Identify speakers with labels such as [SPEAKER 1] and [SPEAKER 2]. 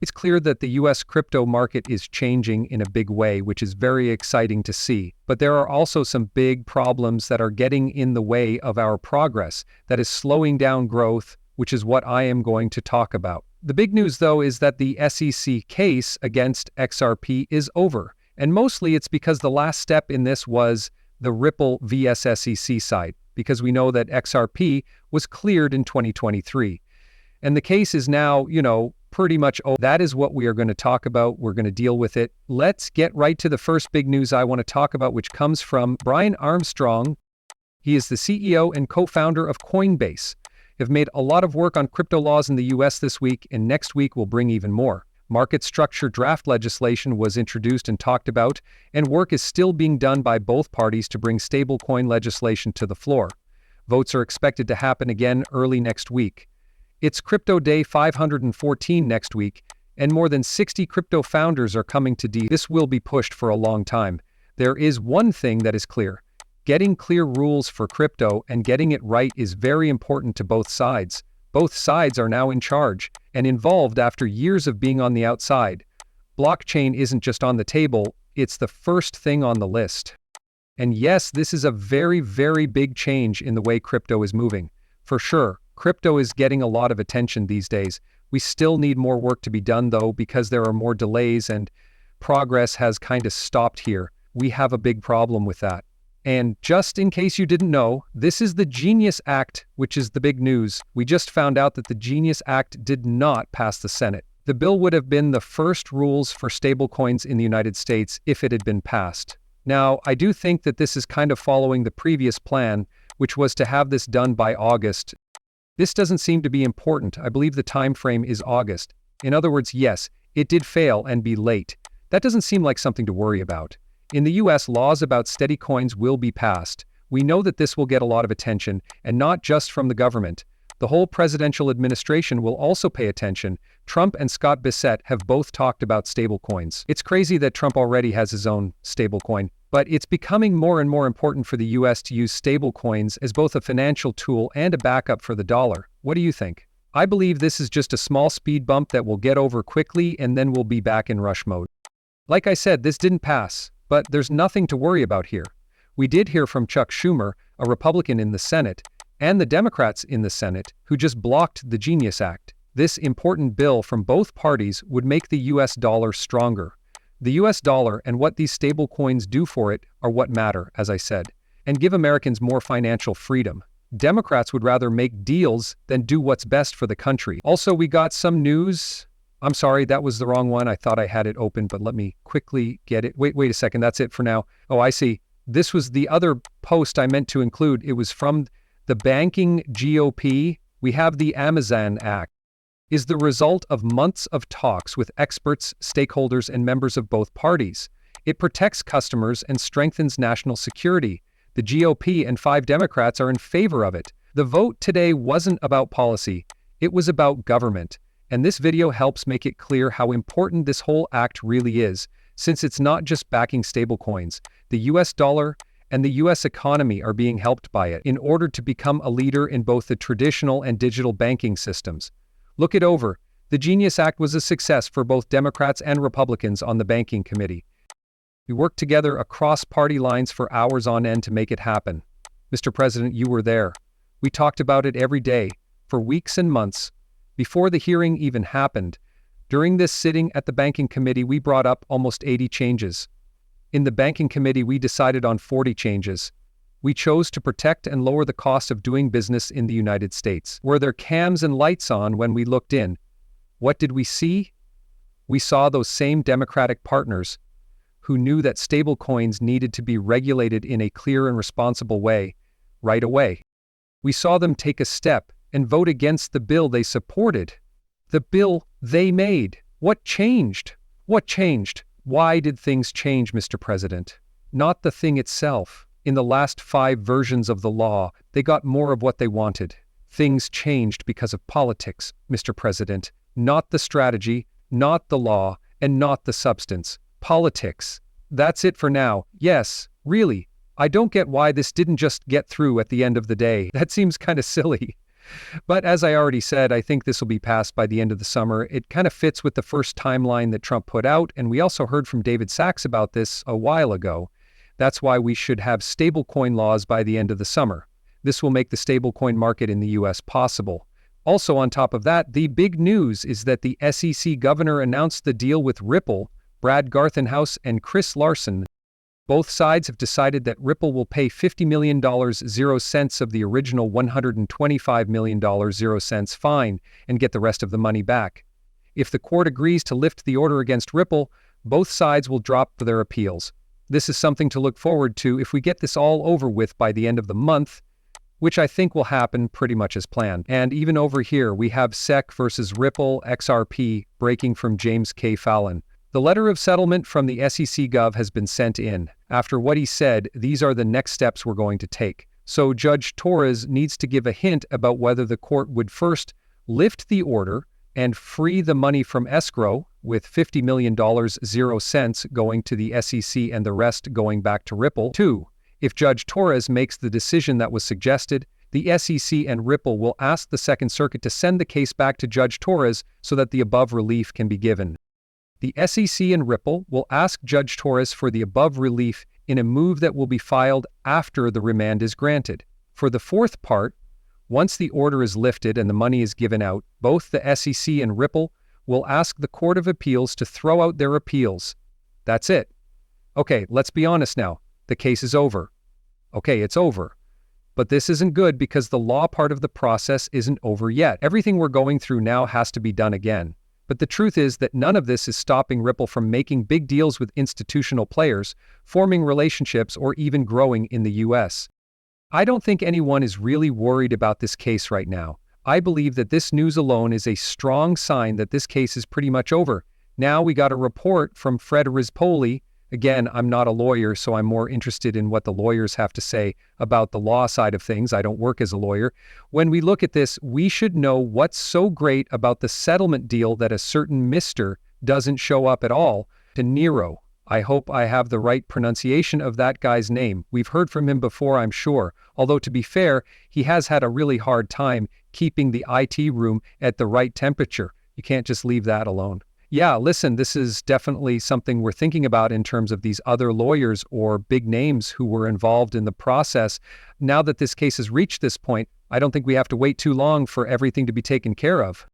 [SPEAKER 1] It's clear that the US crypto market is changing in a big way, which is very exciting to see. But there are also some big problems that are getting in the way of our progress, that is slowing down growth, which is what I am going to talk about. The big news, though, is that the SEC case against XRP is over. And mostly it's because the last step in this was the Ripple vs SEC side, because we know that XRP was cleared in 2023. And the case is now, pretty much over. That is what we are going to talk about. We're going to deal with it. Let's get right to the first big news I want to talk about, which comes from Brian Armstrong. He is the CEO and co-founder of Coinbase. Have made a lot of work on crypto laws in the US this week, and next week will bring even more. Market structure draft legislation was introduced and talked about, and work is still being done by both parties to bring stablecoin legislation to the floor. Votes are expected to happen again early next week. It's Crypto Day 514 next week, and more than 60 crypto founders are coming to D. This will be pushed for a long time. There is one thing that is clear. Getting clear rules for crypto and getting it right is very important to both sides. Both sides are now in charge and involved after years of being on the outside. Blockchain isn't just on the table, it's the first thing on the list. And yes, this is a very, very big change in the way crypto is moving. For sure, crypto is getting a lot of attention these days. We still need more work to be done, though, because there are more delays and progress has kind of stopped here. We have a big problem with that. And just in case you didn't know, this is the Genius Act, which is the big news. We just found out that the Genius Act did not pass the Senate. The bill would have been the first rules for stablecoins in the United States if it had been passed. Now, I do think that this is kind of following the previous plan, which was to have this done by August. This doesn't seem to be important. I believe the time frame is August. In other words, yes, it did fail and be late. That doesn't seem like something to worry about. In the US, laws about steady coins will be passed. We know that this will get a lot of attention, and not just from the government. The whole presidential administration will also pay attention. Trump and Scott Bissett have both talked about stablecoins. It's crazy that Trump already has his own stablecoin, but it's becoming more and more important for the US to use stablecoins as both a financial tool and a backup for the dollar. What do you think? I believe this is just a small speed bump that will get over quickly, and then we'll be back in rush mode. Like I said, this didn't pass. But there's nothing to worry about here. We did hear from Chuck Schumer, a Republican in the Senate, and the Democrats in the Senate, who just blocked the Genius Act. This important bill from both parties would make the US dollar stronger. The US dollar and what these stablecoins do for it are what matter, as I said, and give Americans more financial freedom. Democrats would rather make deals than do what's best for the country. Also, we got some news. I'm sorry, that was the wrong one. I thought I had it open, but let me quickly get it. Wait a second. That's it for now. Oh, I see. This was the other post I meant to include. It was from the banking GOP. We have the Amazon Act. Is the result of months of talks with experts, stakeholders, and members of both parties. It protects customers and strengthens national security. The GOP and 5 Democrats are in favor of it. The vote today wasn't about policy. It was about government. And this video helps make it clear how important this whole act really is, since it's not just backing stablecoins. The US dollar and the US economy are being helped by it in order to become a leader in both the traditional and digital banking systems. Look it over. The Genius Act was a success for both Democrats and Republicans on the banking committee. We worked together across party lines for hours on end to make it happen. Mr. President, you were there. We talked about it every day, for weeks and months. Before the hearing even happened, during this sitting at the banking committee, we brought up almost 80 changes. In the banking committee, we decided on 40 changes. We chose to protect and lower the cost of doing business in the United States. Were there cams and lights on when we looked in? What did we see? We saw those same Democratic partners who knew that stablecoins needed to be regulated in a clear and responsible way, right away. We saw them take a step and vote against the bill they supported. The bill they made. What changed? What changed? Why did things change, Mr. President? Not the thing itself. In the last 5 versions of the law, they got more of what they wanted. Things changed because of politics, Mr. President. Not the strategy, not the law, and not the substance. Politics. That's it for now. Yes, really. I don't get why this didn't just get through at the end of the day. That seems kind of silly. But as I already said, I think this will be passed by the end of the summer. It kind of fits with the first timeline that Trump put out, and we also heard from David Sachs about this a while ago. That's why we should have stablecoin laws by the end of the summer. This will make the stablecoin market in the US possible. Also on top of that, the big news is that the SEC governor announced the deal with Ripple, Brad Garlinghouse and Chris Larsson. Both sides have decided that Ripple will pay $50 million 0 cents of the original $125 million 0 cents fine and get the rest of the money back. If the court agrees to lift the order against Ripple, both sides will drop their appeals. This is something to look forward to if we get this all over with by the end of the month, which I think will happen pretty much as planned. And even over here, we have SEC versus Ripple XRP breaking from James K. Fallon. The letter of settlement from the SEC Gov has been sent in. After what he said, these are the next steps we're going to take. So Judge Torres needs to give a hint about whether the court would first lift the order and free the money from escrow, with $50 million 0 cents going to the SEC and the rest going back to Ripple. 2. If Judge Torres makes the decision that was suggested, the SEC and Ripple will ask the Second Circuit to send the case back to Judge Torres so that the above relief can be given. The SEC and Ripple will ask Judge Torres for the above relief in a move that will be filed after the remand is granted. For the fourth part, once the order is lifted and the money is given out, both the SEC and Ripple will ask the Court of Appeals to throw out their appeals. That's it. Okay, let's be honest now. The case is over. Okay, it's over. But this isn't good because the law part of the process isn't over yet. Everything we're going through now has to be done again. But the truth is that none of this is stopping Ripple from making big deals with institutional players, forming relationships, or even growing in the US. I don't think anyone is really worried about this case right now. I believe that this news alone is a strong sign that this case is pretty much over. Now we got a report from Fred Rispoli. Again, I'm not a lawyer, so I'm more interested in what the lawyers have to say about the law side of things. I don't work as a lawyer. When we look at this, we should know what's so great about the settlement deal that a certain Mr. doesn't show up at all. To Nero. I hope I have the right pronunciation of that guy's name. We've heard from him before, I'm sure. Although, to be fair, he has had a really hard time keeping the IT room at the right temperature. You can't just leave that alone. Yeah, listen, this is definitely something we're thinking about in terms of these other lawyers or big names who were involved in the process. Now that this case has reached this point, I don't think we have to wait too long for everything to be taken care of.